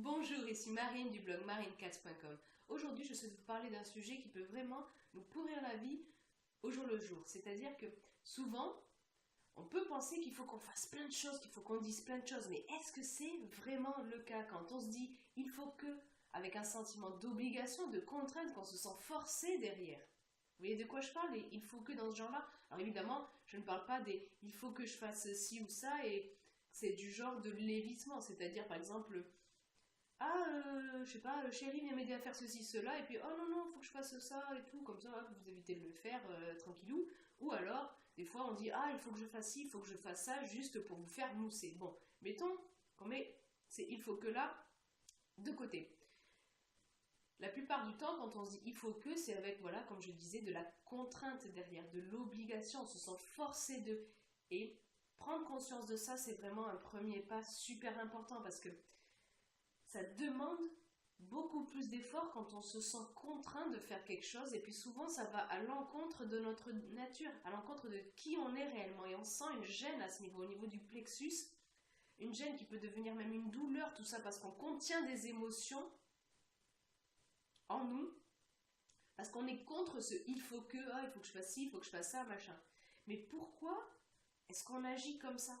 Bonjour, ici Marine du blog marinecats.com. Aujourd'hui, je souhaite vous parler d'un sujet qui peut vraiment nous pourrir la vie au jour le jour. C'est-à-dire que souvent, on peut penser qu'il faut qu'on fasse plein de choses, qu'il faut qu'on dise plein de choses. Mais est-ce que c'est vraiment le cas quand on se dit « il faut que », avec un sentiment d'obligation, de contrainte, qu'on se sent forcé derrière? Vous voyez de quoi je parle? Et il faut que dans ce genre-là. Alors évidemment, je ne parle pas des « il faut que je fasse ci ou ça » et c'est du genre de l'évitement. C'est-à-dire par exemple... je sais pas, chérie, viens m'aider à faire ceci, cela, et puis, oh non, non, faut que je fasse ça et tout, comme ça, hop, vous évitez de le faire tranquillou. Ou alors, des fois, on dit, il faut que je fasse ci, il faut que je fasse ça, juste pour vous faire mousser. Bon, mettons qu'on met il faut que là, de côté. La plupart du temps, quand on se dit il faut que, c'est avec, voilà, comme je disais, de la contrainte derrière, de l'obligation, on se sent forcé de. Et prendre conscience de ça, c'est vraiment un premier pas super important parce que ça demande beaucoup plus d'efforts quand on se sent contraint de faire quelque chose et puis souvent ça va à l'encontre de notre nature, à l'encontre de qui on est réellement et on sent une gêne à ce niveau, au niveau du plexus, une gêne qui peut devenir même une douleur, tout ça parce qu'on contient des émotions en nous, parce qu'on est contre ce il faut que, il faut que je fasse ci, il faut que je fasse ça, machin. Mais pourquoi est-ce qu'on agit comme ça?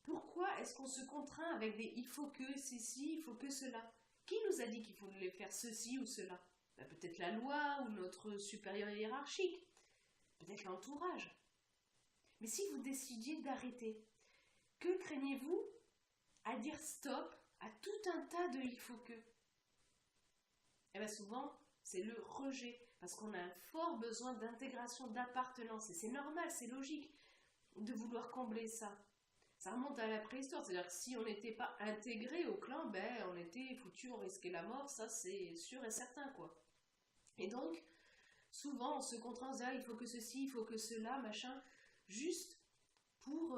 Pourquoi est-ce qu'on se contraint avec des il faut que ceci, il faut que cela? Qui nous a dit qu'il fallait faire ceci ou cela? Peut-être la loi ou notre supérieur hiérarchique, peut-être l'entourage. Mais si vous décidiez d'arrêter, que craignez-vous à dire stop à tout un tas de il faut que? Eh bien souvent, c'est le rejet, parce qu'on a un fort besoin d'intégration, d'appartenance, et c'est normal, c'est logique de vouloir combler ça. Ça remonte à la préhistoire, c'est-à-dire que si on n'était pas intégré au clan, on était foutu, on risquait la mort, ça c'est sûr et certain quoi. Et donc, souvent on se contraint, on se dit il faut que ceci, il faut que cela, machin, juste pour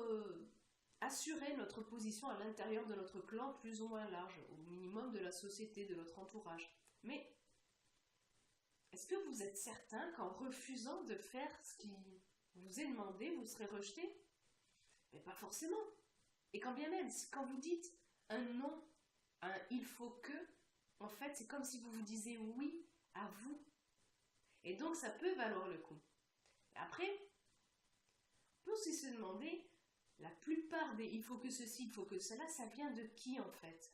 assurer notre position à l'intérieur de notre clan plus ou moins large, au minimum de la société, de notre entourage. Mais est-ce que vous êtes certain qu'en refusant de faire ce qui vous est demandé, vous serez rejeté? Mais pas forcément. Et quand bien même, quand vous dites un non, un il faut que, en fait, c'est comme si vous vous disiez oui à vous. Et donc, ça peut valoir le coup. Après, on peut aussi se demander, la plupart des il faut que ceci, il faut que cela, ça vient de qui en fait?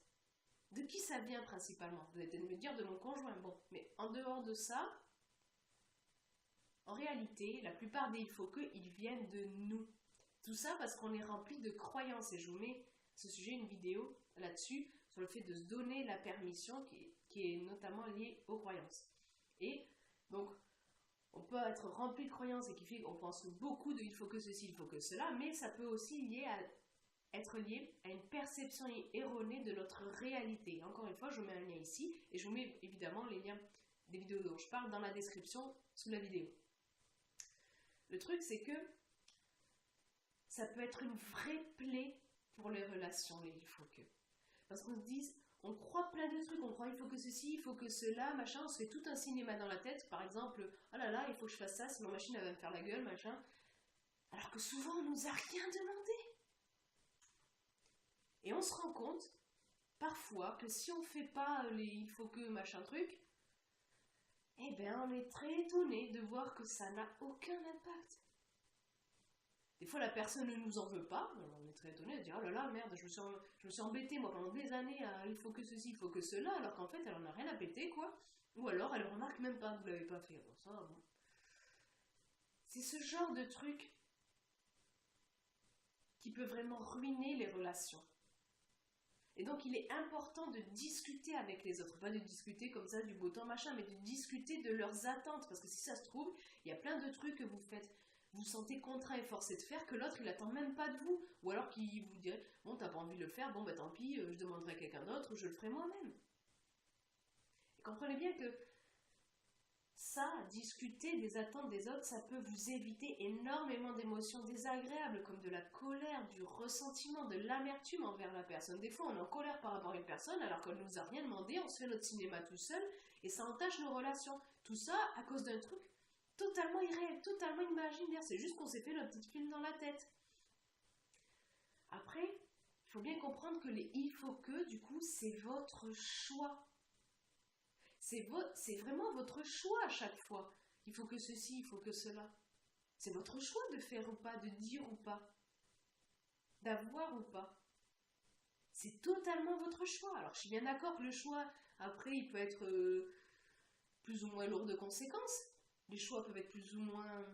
De qui ça vient principalement? Vous allez peut-être me dire de mon conjoint. Bon, mais en dehors de ça, en réalité, la plupart des il faut que, ils viennent de nous. Tout ça parce qu'on est rempli de croyances. Et je vous mets ce sujet, une vidéo là-dessus, sur le fait de se donner la permission qui est notamment liée aux croyances. Et donc, on peut être rempli de croyances et qui fait qu'on pense beaucoup de il faut que ceci, il faut que cela, mais ça peut aussi être lié à une perception erronée de notre réalité. Encore une fois, je vous mets un lien ici et je vous mets évidemment les liens des vidéos dont je parle dans la description sous la vidéo. Le truc, c'est que ça peut être une vraie plaie pour les relations, les il faut que. Parce qu'on se dit, on croit plein de trucs, on croit il faut que ceci, il faut que cela, machin, on se fait tout un cinéma dans la tête, par exemple, oh là là, il faut que je fasse ça, sinon ma machine elle va me faire la gueule, machin. Alors que souvent on nous a rien demandé. Et on se rend compte, parfois, que si on ne fait pas les il faut que machin truc, on est très étonné de voir que ça n'a aucun impact. Des fois, la personne ne nous en veut pas, on est très étonné de dire oh là là, merde, je me suis embêtée moi pendant des années à il faut que ceci, il faut que cela, alors qu'en fait elle en a rien à péter quoi. Ou alors elle remarque même pas, vous l'avez pas fait. Bon, ça, bon. C'est ce genre de truc qui peut vraiment ruiner les relations. Et donc il est important de discuter avec les autres, pas de discuter comme ça du beau temps machin, mais de discuter de leurs attentes, parce que si ça se trouve, il y a plein de trucs que vous faites. Vous sentez contraint et forcé de faire que l'autre il attend même pas de vous, ou alors qu'il vous dirait bon t'as pas envie de le faire, bon tant pis, je demanderai à quelqu'un d'autre ou je le ferai moi-même. Et comprenez bien que ça, discuter des attentes des autres, ça peut vous éviter énormément d'émotions désagréables comme de la colère, du ressentiment, de l'amertume envers la personne. Des fois on est en colère par rapport à une personne alors qu'elle ne nous a rien demandé, on se fait notre cinéma tout seul et ça entache nos relations. Tout ça à cause d'un truc totalement irréel, totalement imaginaire. C'est juste qu'on s'est fait notre petit film dans la tête. Après, faut bien comprendre que les il faut que, du coup, c'est votre choix. C'est vraiment votre choix à chaque fois. Il faut que ceci, il faut que cela. C'est votre choix de faire ou pas, de dire ou pas, d'avoir ou pas. C'est totalement votre choix. Alors, je suis bien d'accord que le choix, après, il peut être plus ou moins lourd de conséquences. Les choix peuvent être plus ou moins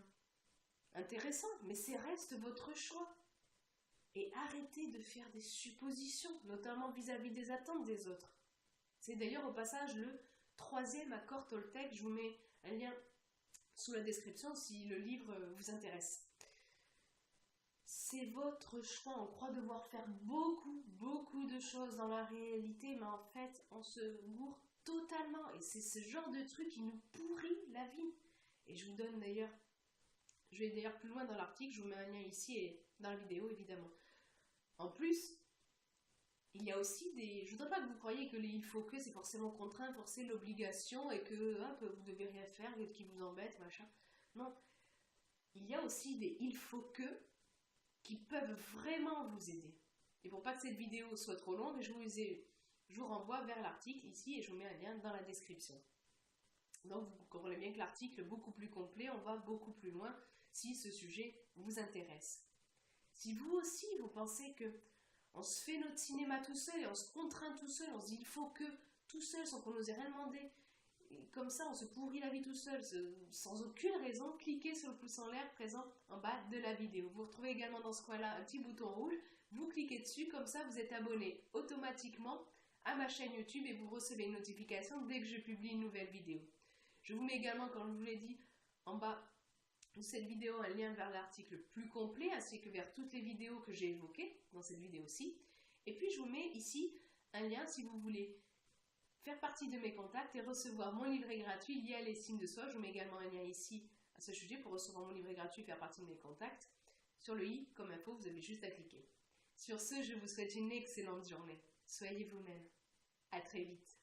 intéressants, mais c'est reste votre choix. Et arrêtez de faire des suppositions, notamment vis-à-vis des attentes des autres. C'est d'ailleurs au passage le 3e accord Toltec. Je vous mets un lien sous la description si le livre vous intéresse. C'est votre choix. On croit devoir faire beaucoup de choses dans la réalité, mais en fait, on se gourre totalement. Et c'est ce genre de truc qui nous pourrit la vie. Et je vous donne d'ailleurs, je vais d'ailleurs plus loin dans l'article, je vous mets un lien ici et dans la vidéo évidemment. En plus, il y a aussi des... Je voudrais pas que vous croyiez que les il faut que c'est forcément contraint, forcer l'obligation et que hop, vous devez rien faire, qui vous embête, machin. Non. Il y a aussi des il faut que qui peuvent vraiment vous aider. Et pour pas que cette vidéo soit trop longue, je vous renvoie vers l'article ici et je vous mets un lien dans la description. Donc vous comprenez bien que l'article est beaucoup plus complet, on va beaucoup plus loin si ce sujet vous intéresse. Si vous aussi vous pensez que on se fait notre cinéma tout seul et on se contraint tout seul, on se dit il faut que tout seul sans qu'on nous ait rien demandé, et comme ça on se pourrit la vie tout seul sans aucune raison, cliquez sur le pouce en l'air présent en bas de la vidéo. Vous retrouvez également dans ce coin-là un petit bouton rouge, vous cliquez dessus, comme ça vous êtes abonné automatiquement à ma chaîne YouTube et vous recevez une notification dès que je publie une nouvelle vidéo. Je vous mets également, comme je vous l'ai dit, en bas de cette vidéo un lien vers l'article plus complet ainsi que vers toutes les vidéos que j'ai évoquées dans cette vidéo-ci. Et puis je vous mets ici un lien si vous voulez faire partie de mes contacts et recevoir mon livret gratuit lié à l'estime de soi. Je vous mets également un lien ici à ce sujet pour recevoir mon livret gratuit et faire partie de mes contacts. Sur le i comme info, vous avez juste à cliquer. Sur ce, je vous souhaite une excellente journée. Soyez vous-même. À très vite.